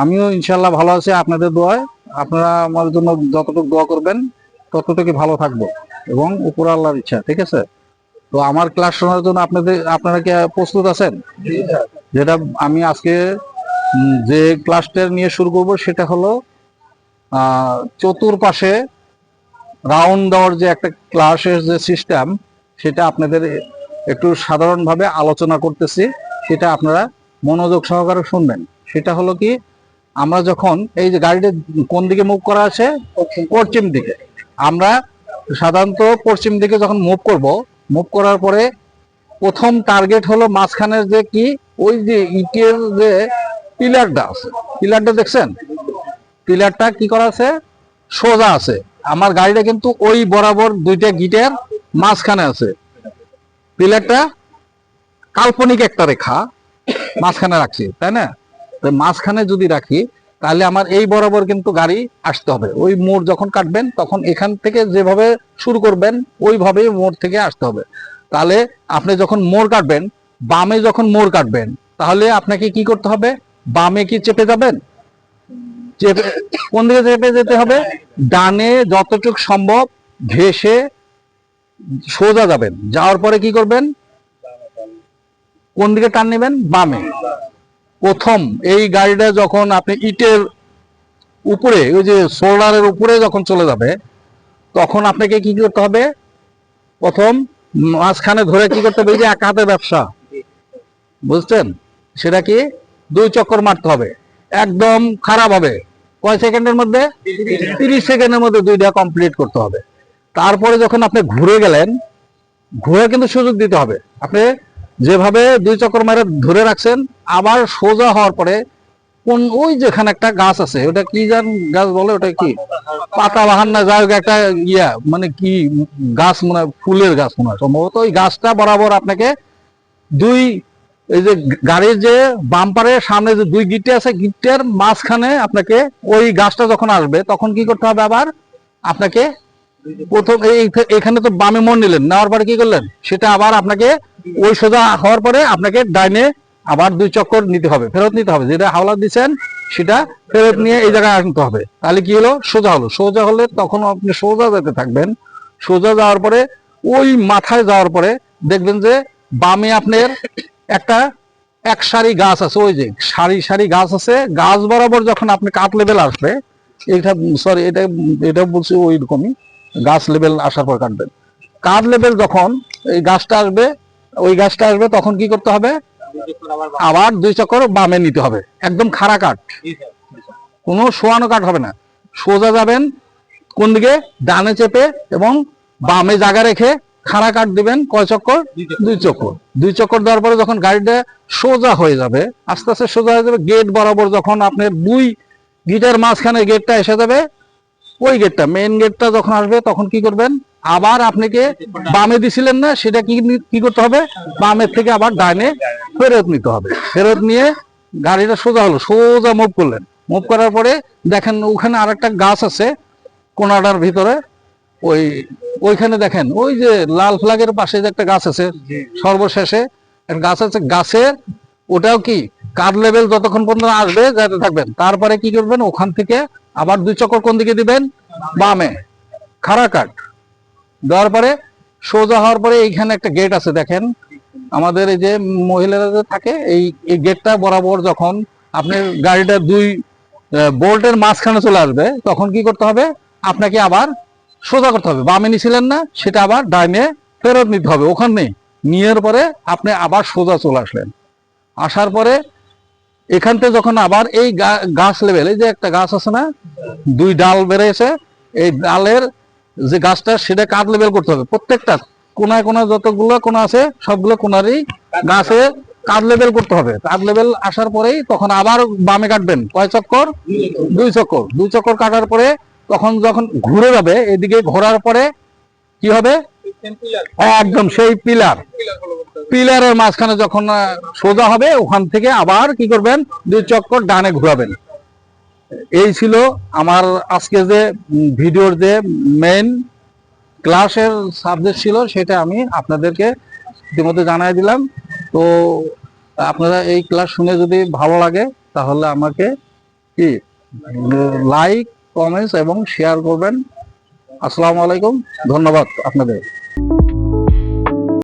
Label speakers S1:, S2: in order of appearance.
S1: আমিও ইনশাল্লাহ ভালো আছি আপনাদের দোয়ায়। আপনারা আমার জন্য যতটুকু দোয়া করবেন ততটুকু ভালো থাকবো, এবং উপর আল্লাহর ইচ্ছা। ঠিক আছে? তো আমার ক্লাস শোনার জন্য আপনারা কি প্রস্তুত আছেন? যেটা আমি আজকে যে ক্লাসটা নিয়ে শুরু করব সেটা হলো চতুর্পাশে রাউন্ড দেওয়ার যে একটা ক্লাসের যে সিস্টেম, সেটা আপনাদের একটু সাধারণভাবে আলোচনা করতেছি। সেটা আপনারা মনোযোগ সহকারে শুনবেন। সেটা হলো কি, আমরা যখন এই যে গাড়িটা কোন দিকে মুভ করা আছে, পশ্চিম দিকে, আমরা সাধারণত পশ্চিম দিকে যখন মুভ করার পরে প্রথম টার্গেট হলো মাঝখানের যে কি, ওই যে ইটের যে পিলারটা আছে, পিলারটা দেখছেন? পিলারটা কি করা আছে? সোজা আছে। আমার গাড়িটা কিন্তু ওই বরাবর দুইটা গিটের মাঝখানে আছে। পিলারটা কাল্পনিক একটা রেখা মাঝখানে রাখছি, তাই না? মাঝখানে যদি রাখি তাহলে আমার এই বরাবর কিন্তু গাড়ি আসতে হবে। ওই মোড় যখন কাটবেন তখন এখান থেকে যেভাবে শুরু করবেন ওইভাবেই মোড় থেকে আসতে হবে। তাহলে আপনি যখন মোড় কাটবেন, বামে যখন মোড় কাটবেন, তাহলে আপনাকে কি করতে হবে? বামে কি চেপে যাবেন? চেপে কোন দিকে চেপে যেতে হবে? ডানে যতটুকু সম্ভব ঘেসে সোজা যাবেন। যাওয়ার পরে কি করবেন? কোন দিকে টান নেবেন? বামে। প্রথম এই গাড়িটা যখন আপনি ইটের উপরে, ওই যে শোল্ডারের উপরে যখন চলে যাবে, তখন আপনাকে কি করতে হবে? প্রথম মাঝখানে ধরে কি করতে হবে? এই যে এক হাতে ব্যবসা, বুঝছেন? সেটা কি 2 চক্কর মারতে হবে একদম খারাপ হবে। কয় সেকেন্ডের মধ্যে? 30 সেকেন্ডের মধ্যে 2টা কমপ্লিট করতে হবে। তারপরে যখন আপনি ঘুরে গেলেন, ঘুরে কিন্তু সুযোগ দিতে হবে। আপনি যেভাবে 2 চক্কর মারে ধরে রাখছেন, আবার সোজা হওয়ার পরে কোন ওই যেখানে একটা গাছ আছে, ওটা কি গাছ বলে? ওটা কি পাতা বাহার না, যাই হোক একটা মানে কি গাছ, মনে ফুলের গাছ মনে হয় সম্ভবত। ওই গাছটা বরাবর আপনাকে দুই, এই যে গাড়ির যে বাম্পারের সামনে যে 2 গিটে আছে, গিটের মাঝখানে আপনাকে ওই গাছটা যখন আসবে তখন কি করতে হবে? আবার আপনাকে প্রথম এখানে তো বামে মোড় নিলেন, নেওয়ার পরে কি করলেন? সেটা আবার আপনাকে ওই সোজা হওয়ার পরে আপনাকে ডাইনে আবার 2 চক্কর নিতে হবে, ফেরত নিতে হবে। যেটা হাওলা দিচ্ছেন সেটা ফেরত নিয়ে এই জায়গায় আনতে হবে। তাহলে কি হলো? সোজা হলো। সোজা হলে তখন আপনি সোজা যেতে থাকবেন। সোজা যাওয়ার পরে ওই মাথায় যাওয়ার পরে দেখবেন যে বামে আপনার একটা এক সারি গাছ আছে, ওই যে সারি সারি গাছ আছে। গাছ বরাবর যখন আপনি কাট লেভেল আসবে, এটা সরি এটা বলছি ওই রকমই, গাছ লেভেল আসার পর কাটবেন। কাট লেভেল যখন এই গাছটা আসবে, ওই গাছটা আসবে, তখন কি করতে হবে? আবার 2 চক্কর বামে নিতে হবে। একদম খাড়া কাট, কোনো শোয়ানো কাট হবে না। সোজা যাবেন কোন দিকে? ডানে চেপে এবং বামে জায়গা রেখে খাড়া কাট দিবেন। কয় চক্কর? 2 চক্কর। 2 চক্কর দেওয়ার পরে যখন গাড়িটা সোজা হয়ে যাবে, আস্তে আস্তে সোজা হয়ে যাবে, গেট বরাবর যখন আপনার 2 গিটের মাঝখানে গেটটা এসে যাবে, ওই গেটটা মেইন গেটটা যখন আসবে তখন কি করবেন? আবার আপনাকে বামে দিছিলেন না, সেটা কি করতে হবে? বামের থেকে আবার ডাইনে ফেরত নিতে হবে। ফেরত নিয়ে গাড়িটা সোজা হলো, সোজা মুভ করলেন। মুভ করার পরে দেখেন ওখানে আর একটা গাছ আছে কোনাটার ভিতরে। ওইখানে দেখেন ওই যে লাল ফ্ল্যাগের পাশে যে একটা গাছ আছে, সর্বশেষে একটা গাছ আছে। গাছের ওটাও কি কাট লেভেল যতক্ষণ পর্যন্ত আসবে যেতে থাকবেন। তারপরে কি করবেন? ওখান থেকে আবার 2 চক্কর কোন দিকে দিবেন? বামে, খাড়া কাট দেওয়ার পরে সোজা হওয়ার পরে এইখানে একটা গেট আছে দেখেন, আমাদের এই যে মহিলারা যে থাকে, এই গেটটা বরাবর যখন আপনার গাড়িটা 2 বোল্টের মাঝখানে চলে আসবে, তখন কি করতে হবে? আপনাকে আবার সোজা করতে হবে। বামে নিছিলেন না, সেটা আবার ডাইনে ফেরত নিতে হবে। ওখানে নিয়ে পরে আপনি আবার সোজা চলে আসলেন। আসার পরে এখান থেকে যখন আবার এই গাছ লেভেল, এই যে একটা গাছ আছে না, 2 ডাল বেড়েছে, এই ডালের যে গাছটা সেটা কাট লেভেল করতে হবে। প্রত্যেকটা কোনায় কোনায় যতগুলো কোনা আছে সবগুলো কোনারই গাছে কাট লেভেল করতে হবে। কাট লেভেল আসার পরেই তখন আবার বামে কাটবেন। কয় চক্কর? 2 চক্কর। 2 চক্কর কাটার পরে তখন যখন ঘুরে যাবে, এদিকে ঘোরার পরে কি হবে? একদম সেই পিলারের মাঝখানে যখন সোজা হবে, ওখান থেকে আবার কি করবেন? 2 চক্কর ডানে ঘুরাবেন। এই ছিল আমার আজকে যে ভিডিওর যে মেইন ক্লাসের সাবজেক্ট ছিল, সেটা আমি আপনাদেরকে ইতিমধ্যে জানাই দিলাম। তো আপনারা এই ক্লাস শুনে যদি ভালো লাগে তাহলে আমাকে কি লাইক, কমেন্টস এবং শেয়ার করবেন। আসসালামু আলাইকুম, ধন্যবাদ আপনাদের।